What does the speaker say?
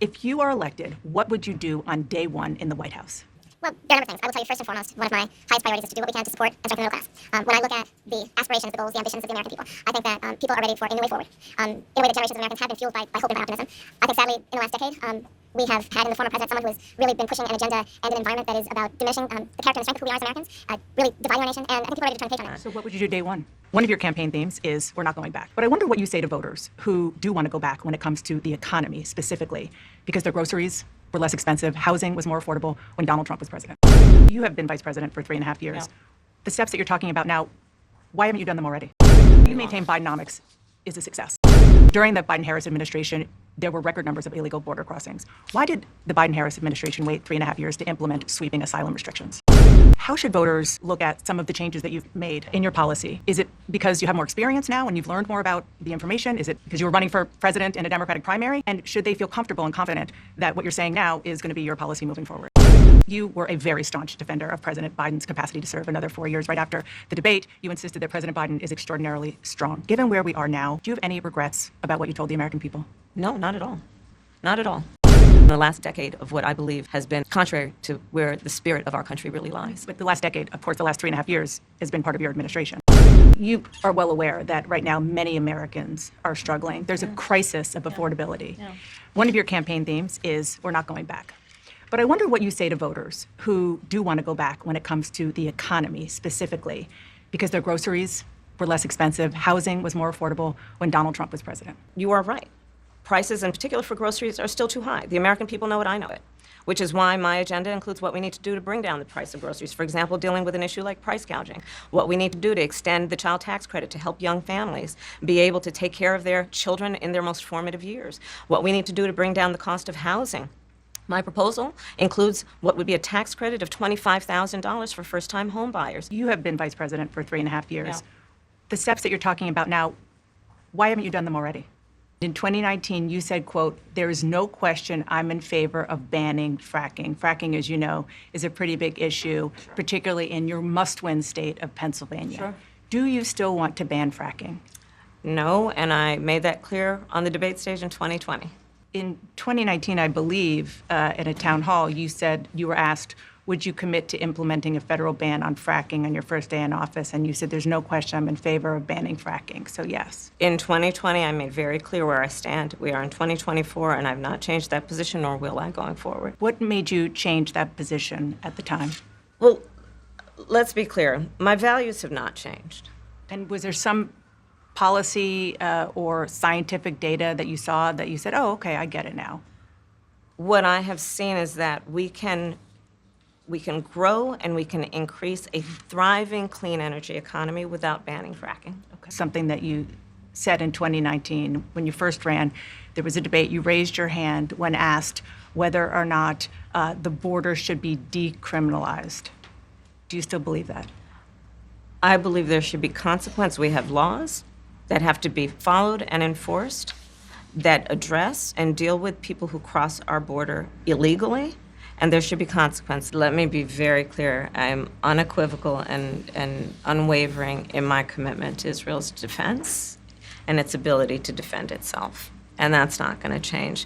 If you are elected, what would you do on day one in the White House? Well, there are a number of things. I will tell you first and foremost, one of my highest priorities is to do what we can to support and strengthen the middle class. When I look at the aspirations, the goals, the ambitions of the American people, I think that people are ready for a new way forward. In a way that generations of Americans have been fueled by hope and by optimism. I think sadly, in the last decade, we have had in the former president someone who has really been pushing an agenda and an environment that is about diminishing the character and the strength of who we are as Americans, really dividing our nation, and I think people are ready to turn the page on it. So what would you do day one? One of your campaign themes is we're not going back. But I wonder what you say to voters who do want to go back when it comes to the economy specifically, because their groceries were less expensive, housing was more affordable when Donald Trump was president. You have been vice president for 3.5 years. Yeah. The steps that you're talking about now, why haven't you done them already? You maintain Bidenomics is a success. During the Biden-Harris administration, there were record numbers of illegal border crossings. Why did the Biden-Harris administration wait 3.5 years to implement sweeping asylum restrictions? How should voters look at some of the changes that you've made in your policy? Is it because you have more experience now and you've learned more about the information? Is it because you were running for president in a Democratic primary? And should they feel comfortable and confident that what you're saying now is going to be your policy moving forward? You were a very staunch defender of President Biden's capacity to serve another 4 years. Right after the debate, you insisted that President Biden is extraordinarily strong. Given where we are now, do you have any regrets about what you told the American people? No, not at all. Not at all. In the last decade of what I believe has been contrary to where the spirit of our country really lies. But the last decade, of course, the last 3.5 years has been part of your administration. You are well aware that right now many Americans are struggling. There's a crisis of affordability. One of your campaign themes is we're not going back. But I wonder what you say to voters who do want to go back when it comes to the economy specifically, because their groceries were less expensive, housing was more affordable when Donald Trump was president. You are right. Prices, in particular for groceries, are still too high. The American people know it, I know it, which is why my agenda includes what we need to do to bring down the price of groceries. For example, dealing with an issue like price gouging. What we need to do to extend the child tax credit to help young families be able to take care of their children in their most formative years. What we need to do to bring down the cost of housing. My proposal includes what would be a tax credit of $25,000 for first-time home buyers. You have been vice president for 3.5 years. Yeah. The steps that you're talking about now, why haven't you done them already? In 2019, you said, quote, "There is no question I'm in favor of banning fracking." Fracking, as you know, is a pretty big issue, particularly in your must-win state of Pennsylvania. Sure. Do you still want to ban fracking? No, and I made that clear on the debate stage in 2020. In 2019, I believe, at a town hall, you said you were asked, would you commit to implementing a federal ban on fracking on your first day in office? And you said, there's no question I'm in favor of banning fracking. So yes. In 2020, I made very clear where I stand. We are in 2024, and I've not changed that position, nor will I going forward. What made you change that position at the time? Well, let's be clear. My values have not changed. And was there some policy or scientific data that you saw that you said, oh, okay, I get it now? What I have seen is that we can grow and we can increase a thriving clean energy economy without banning fracking. Okay. Something that you said in 2019 when you first ran, there was a debate, you raised your hand when asked whether or not the border should be decriminalized. Do you still believe that? I believe there should be consequence. We have laws that have to be followed and enforced that address and deal with people who cross our border illegally, and there should be consequence. Let me be very clear. I am unequivocal and unwavering in my commitment to Israel's defense and its ability to defend itself, and that's not going to change.